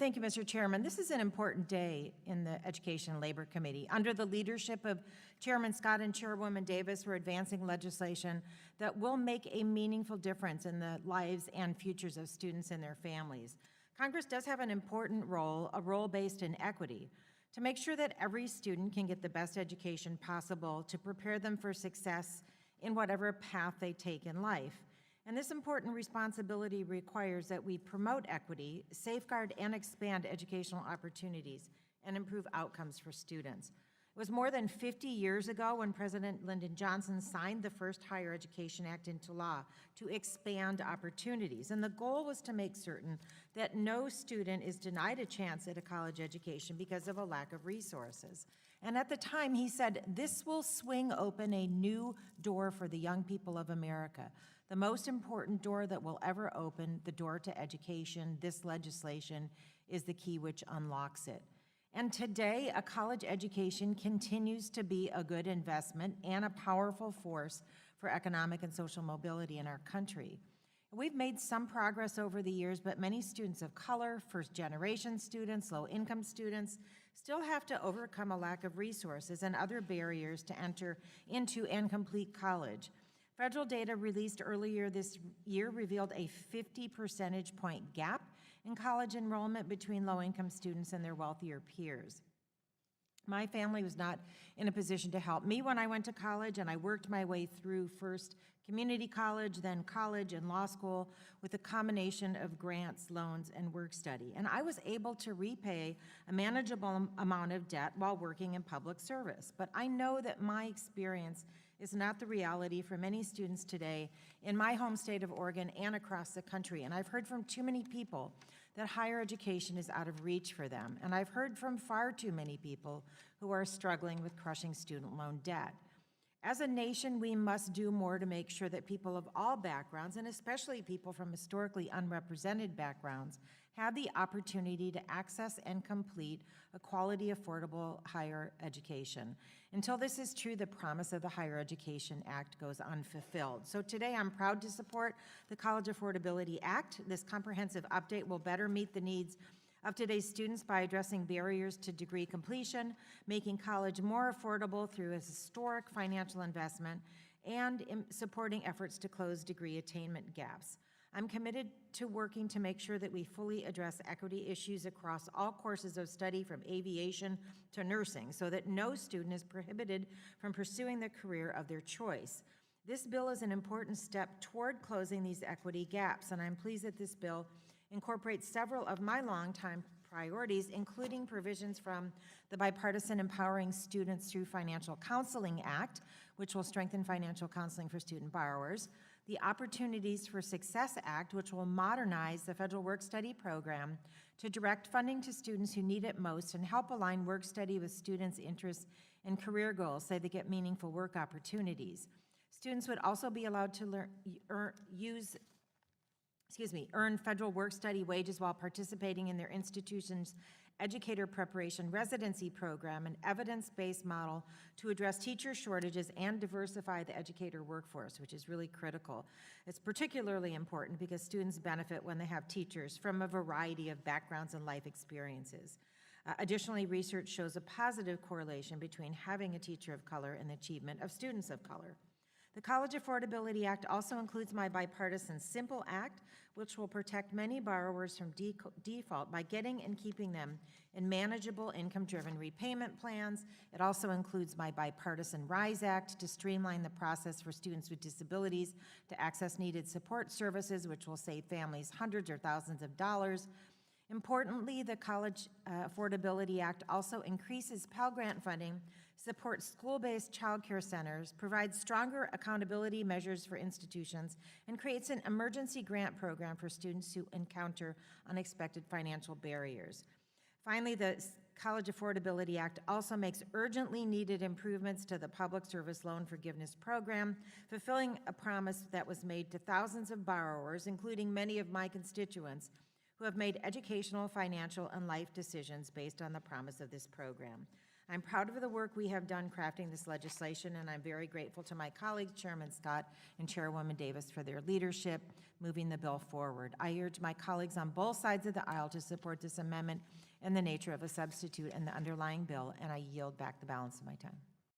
Thank you, Mr. Chairman. This is an important day in the Education and Labor Committee. Under the leadership of Chairman Scott and Chairwoman Davis, we're advancing legislation that will make a meaningful difference in the lives and futures of students and their families. Congress does have an important role, a role based in equity, to make sure that every student can get the best education possible to prepare them for success in whatever path they take in life. And this important responsibility requires that we promote equity, safeguard and expand educational opportunities, and improve outcomes for students. It was more than 50 years ago when President Lyndon Johnson signed the first Higher Education Act into law to expand opportunities. And the goal was to make certain that no student is denied a chance at a college education because of a lack of resources. And at the time, he said, "This will swing open a new door for the young people of America. The most important door that will ever open, the door to education. This legislation is the key which unlocks it." And today, a college education continues to be a good investment and a powerful force for economic and social mobility in our country. We've made some progress over the years, but many students of color, first-generation students, low-income students, still have to overcome a lack of resources and other barriers to enter into and complete college. Federal data released earlier this year revealed a 50 percentage point gap in college enrollment between low-income students and their wealthier peers. My family was not in a position to help me when I went to college, and I worked my way through first community college, then college and law school with a combination of grants, loans, and work study. And I was able to repay a manageable amount of debt while working in public service. But I know that my experience is not the reality for many students today in my home state of Oregon and across the country. And I've heard from too many people that higher education is out of reach for them. And I've heard from far too many people who are struggling with crushing student loan debt. As a nation, we must do more to make sure that people of all backgrounds, and especially people from historically unrepresented backgrounds, have the opportunity to access and complete a quality, affordable higher education. Until this is true, the promise of the Higher Education Act goes unfulfilled. So today, I'm proud to support the College Affordability Act. This comprehensive update will better meet the needs of today's students by addressing barriers to degree completion, making college more affordable through a historic financial investment, and supporting efforts to close degree attainment gaps. I'm committed to working to make sure that we fully address equity issues across all courses of study from aviation to nursing so that no student is prohibited from pursuing the career of their choice. This bill is an important step toward closing these equity gaps, and I'm pleased that this bill incorporates several of my longtime priorities, including provisions from the Bipartisan Empowering Students Through Financial Counseling Act, which will strengthen financial counseling for student borrowers, the Opportunities for Success Act, which will modernize the federal work-study program to direct funding to students who need it most and help align work-study with students' interests and career goals so they get meaningful work opportunities. Students would also be allowed to earn federal work-study wages while participating in their institution's educator preparation residency program, an evidence-based model to address teacher shortages and diversify the educator workforce, which is really critical. It's particularly important because students benefit when they have teachers from a variety of backgrounds and life experiences. Additionally, research shows a positive correlation between having a teacher of color and the achievement of students of color. The College Affordability Act also includes my bipartisan SIMPLE Act, which will protect many borrowers from default by getting and keeping them in manageable income-driven repayment plans. It also includes my bipartisan RISE Act to streamline the process for students with disabilities to access needed support services, which will save families hundreds or thousands of dollars. Importantly, the College Affordability Act also increases Pell Grant funding, supports school-based child care centers, provides stronger accountability measures for institutions, and creates an emergency grant program for students who encounter unexpected financial barriers. Finally, the College Affordability Act also makes urgently needed improvements to the Public Service Loan Forgiveness Program, fulfilling a promise that was made to thousands of borrowers, including many of my constituents, who have made educational, financial, and life decisions based on the promise of this program. I'm proud of the work we have done crafting this legislation, and I'm very grateful to my colleagues, Chairman Scott and Chairwoman Davis, for their leadership moving the bill forward. I urge my colleagues on both sides of the aisle to support this amendment in the nature of a substitute in the underlying bill, and I yield back the balance of my time.